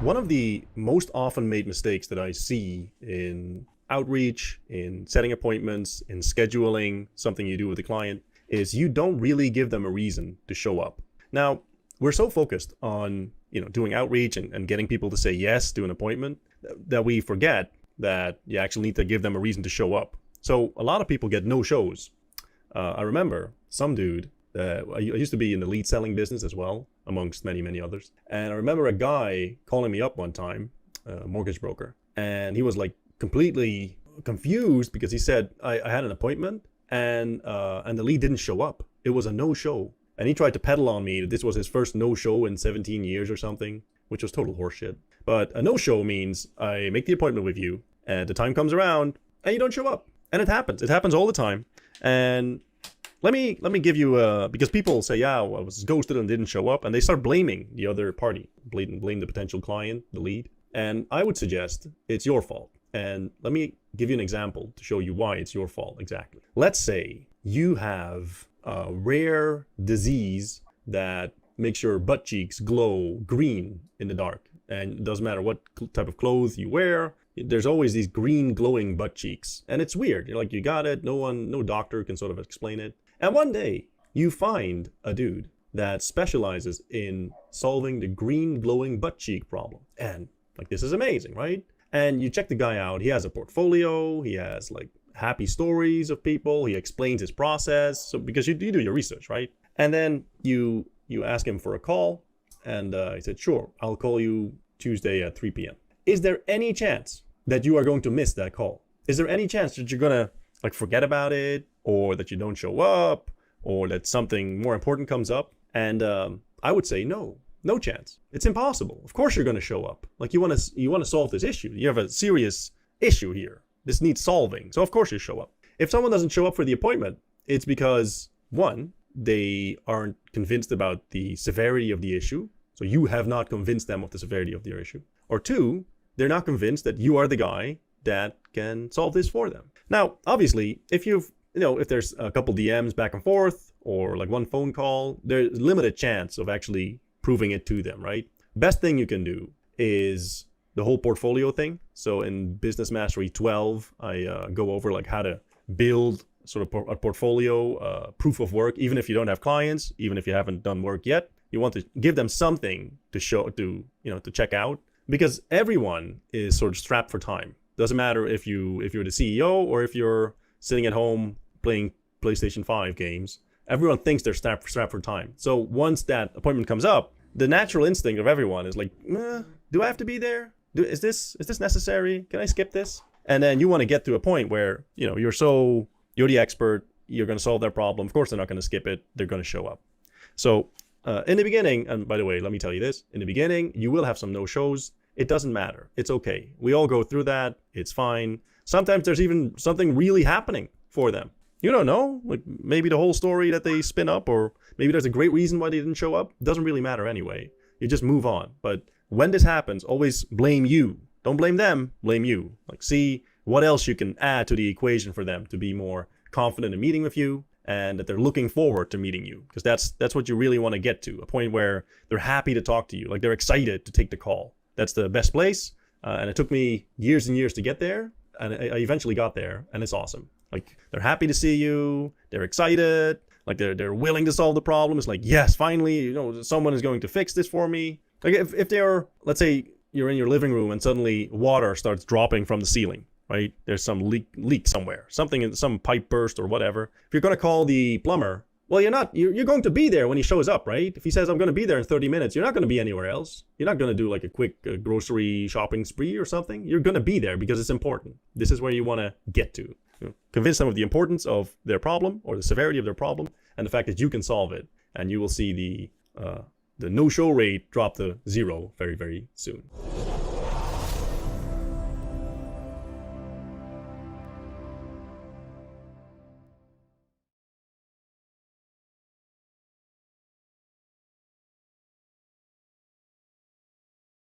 One of the most often made mistakes that I see in outreach, in setting appointments, in scheduling something you do with a client is you don't really give them a reason to show up. Now, we're so focused on doing outreach and getting people to say yes to an appointment that we forget that you actually need to give them a reason to show up. So a lot of people get no shows. I remember some dude. I used to be in the lead selling business as well, amongst many, many others. And I remember a guy calling me up one time, a mortgage broker, and he was like completely confused because he said, I had an appointment and the lead didn't show up. It was a no-show. And he tried to peddle on me that this was his first no-show in 17 years or something, which was total horseshit. But a no-show means I make the appointment with you, and the time comes around, and you don't show up. And it happens. It happens all the time. And let me give you because people say, yeah, well, I was ghosted and didn't show up, and they start blaming the other party, blame the potential client, the lead. And I would suggest it's your fault. And let me give you an example to show you why it's your fault exactly. Let's say you have a rare disease that makes your butt cheeks glow green in the dark. And it doesn't matter what type of clothes you wear, there's always these green glowing butt cheeks. And it's weird. You're like, you got it. No doctor can sort of explain it. And one day you find a dude that specializes in solving the green glowing butt cheek problem. And like, this is amazing, right? And you check the guy out. He has a portfolio. He has like happy stories of people. He explains his process. So because you do your research, right? And then you ask him for a call. And he said, sure, I'll call you Tuesday at 3 p.m. Is there any chance that you are going to miss that call? Is there any chance that you're going to like forget about it, or that you don't show up, or that something more important comes up? And I would say no chance. It's impossible. Of course you're going to show up. Like you want to solve this issue. You have a serious issue here. This needs solving. So of course you show up. If someone doesn't show up for the appointment, it's because one, they aren't convinced about the severity of the issue. So you have not convinced them of the severity of their issue. Or two, they're not convinced that you are the guy that can solve this for them. Now, obviously, if there's a couple DMs back and forth or like one phone call, there's limited chance of actually proving it to them, right? Best thing you can do is the whole portfolio thing. So in Business Mastery 12, I go over like how to build sort of a portfolio, proof of work, even if you don't have clients, even if you haven't done work yet. You want to give them something to show, to check out, because everyone is sort of strapped for time. Doesn't matter if you're the CEO or if you're sitting at home playing PlayStation 5 games. Everyone thinks they're strapped for time. So once that appointment comes up, the natural instinct of everyone is like, do I have to be there? Is this necessary? Can I skip this? And then you want to get to a point where you're the expert. You're going to solve their problem. Of course, they're not going to skip it. They're going to show up. So in the beginning, and by the way, let me tell you this: in the beginning, you will have some no-shows. It doesn't matter. It's okay. We all go through that. It's fine. Sometimes there's even something really happening for them. You don't know. Like maybe the whole story that they spin up, or maybe there's a great reason why they didn't show up. It doesn't really matter anyway. You just move on. But when this happens, always blame you. Don't blame them. Blame you. Like see what else you can add to the equation for them to be more confident in meeting with you, and that they're looking forward to meeting you, because that's what you really want to get to, a point where they're happy to talk to you, like they're excited to take the call. That's the best place, and it took me years and years to get there, and I eventually got there, and it's awesome. Like they're happy to see you, they're excited, like they're willing to solve the problem. It's like, yes, finally, someone is going to fix this for me. Like if they're, let's say you're in your living room and suddenly water starts dropping from the ceiling. Right? There's some leak somewhere, some pipe burst or whatever. If you're going to call the plumber, well, you're going to be there when he shows up, right? If he says, I'm going to be there in 30 minutes, you're not going to be anywhere else. You're not going to do like a quick grocery shopping spree or something. You're going to be there because it's important. This is where you want to get to. Convince them of the importance of their problem or the severity of their problem and the fact that you can solve it. And you will see the no-show rate drop to 0 very, very soon.